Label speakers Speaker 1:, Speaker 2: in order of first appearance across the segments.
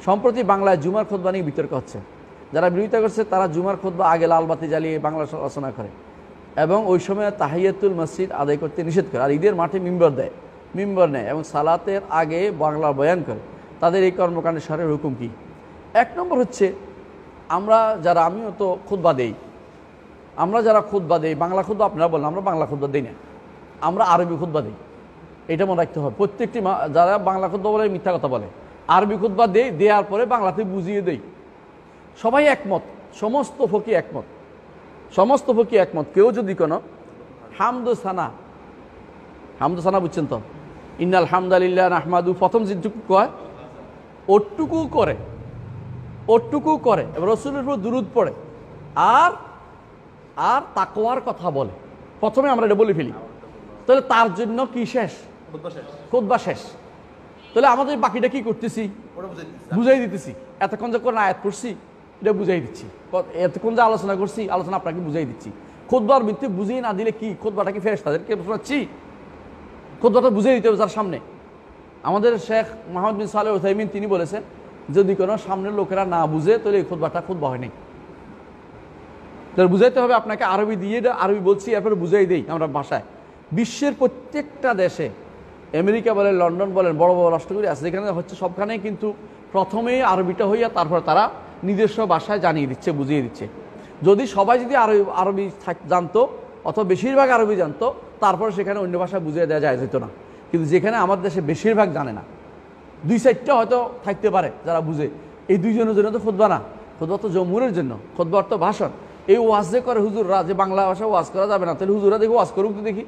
Speaker 1: সম্প্রতি বাংলায় জুমার খুতবা নিয়ে বিতর্ক হচ্ছে। যারা বিরোধিতা করছে তারা জুমার খুতবা আগে লাল বাতি জ্বালিয়ে বাংলা রচনা করে এবং ওই সময় তাহিয়াতুল মসজিদ আদায় করতে নিষেধ করে, আর ঈদের মাঠে মিম্বর নেয় এবং সালাতের আগে বাংলা বয়ান করে। তাদের এই কর্মকাণ্ডের সারের হুকুম কি? এক নম্বর হচ্ছে, আমিও তো খুতবা দেই, আমরা যারা খুতবা দেই, বাংলা খুতবা আপনারা বলেন, আমরা বাংলা খুতবা দিই না, আমরা আরবি খুতবা দিই। এটা মনে রাখতে হবে। প্রত্যেকটি যারা বাংলা খুতবা বলে মিথ্যা কথা বলে, আরবি খুতবা দেওয়ার পরে বাংলাতে বুঝিয়ে দেই। সবাই একমত, সমস্ত ফকি একমত। কেউ যদি কোনো হামদোসানা বুঝছেন তো, ইন্নাল হামদালিল্লাহ নাহমাদু প্রথম যেটুকু কয় ওটুকু করে এবং রাসূলের উপর দুরূদ পড়ে আর তাকওয়ার কথা বলে, প্রথমে আমরা এটা বলে ফেলি, তাহলে তার জন্য কি শেষ? খুতবা শেষ। তাহলে আমাদের বাকিটা কি করতেছি? বুঝাই দিতেছি। এতক্ষণ যে কোন আয়াত পড়ছি এটা বুঝাই দিচ্ছি, এতক্ষণ যে আলোচনা করছি আলোচনা আপনাকে বুঝাই দিচ্ছি। খুতবার ভিত্তি বুঝিয়ে না দিলে কি খুতবাটা কি ফেরেশতাদেরকে শোনাচ্ছি? খুতবাটা বুঝিয়ে দিতে হবে যার সামনে। আমাদের শেখ মোহাম্মদ বিন সালেহ উসাইমিন তিনি বলেছেন, যদি কোনো সামনের লোকেরা না বুঝে তাহলে এই খুতবা হয় নাই। তাহলে বুঝাইতে হবে আপনাকে, আরবি দিয়ে আরবি বলছি এরপরে বুঝাই দেই আমরা ভাষায়। বিশ্বের প্রত্যেকটা দেশে, আমেরিকা বলেন, লন্ডন বলেন, বড় বড় রাষ্ট্রগুলি আছে যেখানে হচ্ছে, সবখানেই কিন্তু প্রথমেই আরবিটা হইয়া তারপর তারা নিজস্ব ভাষায় জানিয়ে দিচ্ছে, বুঝিয়ে দিচ্ছে। যদি সবাই যদি আরবি জানতো অথবা বেশিরভাগ আরবি জানতো, তারপরে সেখানে অন্য ভাষা বুঝিয়ে দেওয়া যায় যেত না। কিন্তু যেখানে আমাদের দেশে বেশিরভাগ জানে না, 2-4টা হয়তো থাকতে পারে যারা বুঝে, এই দুইজনের জন্য তো খুতবা না, খুতবা তো জমহুরের জন্য, খুতবা তো ভাষণ। এই ওয়াজ যে করে হুজুররা, যে বাংলা ভাষা ওয়াজ করা যাবে না, তাহলে হুজুররা দেখি ওয়াজ করুক তো দেখি।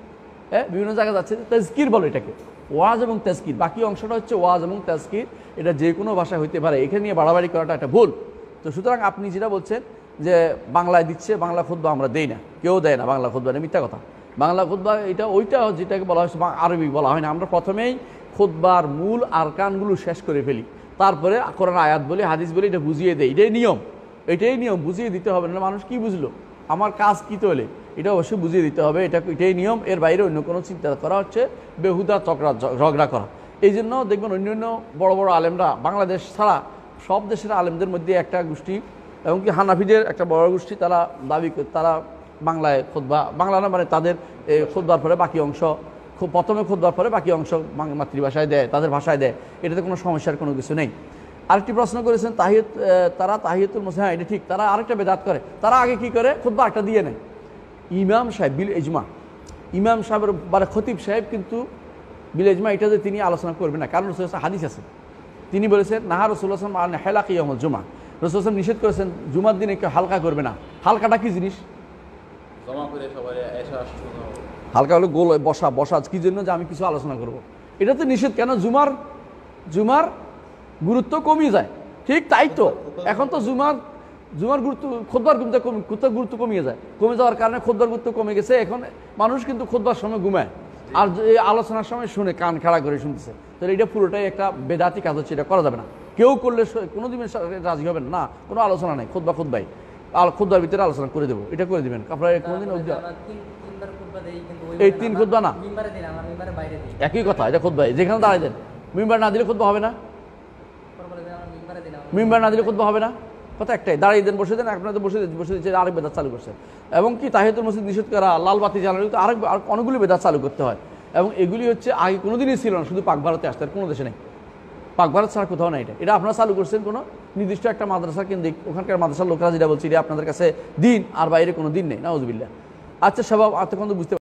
Speaker 1: বিভিন্ন জায়গায় যাচ্ছে, তাজকির বলে এটাকে, ওয়াজ এবং তাজকির। বাকি অংশটা হচ্ছে ওয়াজ এবং তাজকির, এটা যে কোনো ভাষায় হইতে পারে। এখানে নিয়ে বাড়াবাড়ি করাটা একটা ভুল। তো সুতরাং আপনি যেটা বলছেন যে বাংলায় দিচ্ছে, বাংলা খুতবা আমরা দেই না, কেউ দেয় না বাংলা খুতবা, মিথ্যা কথা। বাংলা খুতবা ওইটা যেটাকে বলা হয়েছে আরবি বলা হয় না। আমরা প্রথমেই খুতবার মূল আরকানগুলো শেষ করে ফেলি, তারপরে কোরআন আয়াত বলি, হাদিস বলি, এটা বুঝিয়ে দেয়। এটাই নিয়ম, বুঝিয়ে দিতে হবে না। মানুষ কি বুঝলো, আমার কাজ কী তোলে, এটা অবশ্যই বুঝিয়ে দিতে হবে। এটাই নিয়ম, এর বাইরে অন্য কোনো চিন্তা করা হচ্ছে বেহুদা ঝগড়া করা। এই জন্য দেখবেন অন্য বড় বড় আলেমরা, বাংলাদেশ ছাড়া সব দেশের আলেমদের মধ্যে একটা গোষ্ঠী, এমনকি হানাফিদের একটা বড় গোষ্ঠী, তারা দাবি করে তারা বাংলায় খুতবা, বাংলা না মানে তাদের খুতবার পরে বাকি অংশ, প্রথমে খুতবার পরে বাকি অংশ মাতৃভাষায় দেয়, তাদের ভাষায় দেয়। এটাতে কোনো সমস্যার কোনো কিছু নেই। আরেকটি প্রশ্ন করেছেন তারা তাহিয়াতুল মসজিদ, হ্যাঁ এটা ঠিক। তারা আরেকটা বেদাত করে, তারা আগে কি করে, খুতবা একটা দিয়ে নেয়। ইমাম সাহেব বিল ইজমা, ইমাম সাহেবের মানে খতিব সাহেব কিন্তু বিল ইজমা এটা যে তিনি আলোচনা করবেন না, কারণ রাসূলুল্লাহ হাদিস আছে, তিনি বলেছেন নাহা রাসূলুল্লাহ সাল্লাল্লাহু আলাইহি ওয়াসাল্লাম আন হালাকি ইয়াউমুল জুমআ, রাসূলুল্লাহ নিষেধ করেছেন জুমার দিনে কেউ হালকা করবে না। হালকাটা কি জিনিস? হালকা হলো গোল বসা কি জন্য, যে আমি কিছু আলোচনা করব, এটা তো নিষেধ। কেন? জুমার গুরুত্ব কমিয়ে যায়। ঠিক তাই তো, এখন তো জুমার গুরুত্ব, খুতবার গুরুত্ব কমিয়ে যায়। কমে যাওয়ার কারণে খুতবার গুরুত্ব কমে গেছে। এখন মানুষ কিন্তু খুতবার সময় ঘুমায়, আর আলোচনার সময় শুনে কান খাড়া করে শুনতেছে। তাহলে এটা পুরোটাই একটা বেদাতি কাজ হচ্ছে, এটা করা যাবে না। কেউ করলে কোনো দিনের রাজি হবেন না, কোনো আলোচনা নেই, খুতবাই খুতবার ভিতরে আলোচনা করে দেবো, এটা করে দেবেন আপনারা। কোনোদিন এই 3 খুতবা না, একই কথা, এটা খুতবাই যেখানে দাঁড়াই দেন। মিম্বার না দিলে খুতবা হবে না, মিম্বার না দিলে খুতবা হবে না, কথা একটাই, দাঁড়িয়ে দেন, বসে দেন, আপনাদের বসে দিচ্ছে, আরেক বেদাত চালু করছে। এবং কি তাহিয়াতুল মসজিদ নিষেধ করা, লাল বাতি জ্বালানো, তো আর অনেকগুলি বেদাত চালু করতে হয়। এবং এগুলি হচ্ছে আগে কোনোদিনই ছিল না, শুধু পাক ভারতে আসতে, আর কোনো দেশে নেই, পাক ভারত ছাড়া কোথাও নেই। এটা আপনারা চালু করছেন কোনো নির্দিষ্ট একটা মাদ্রাসা কেন্দ্রিক, ওখানকার মাদ্রাসার লোকেরা যেটা বলছি, এটা আপনাদের কাছে দিন, আর বাইরে কোনো দিন নেই, নাউজুবিল্লাহ। আচ্ছা স্বভাব এতক্ষণ তো বুঝতে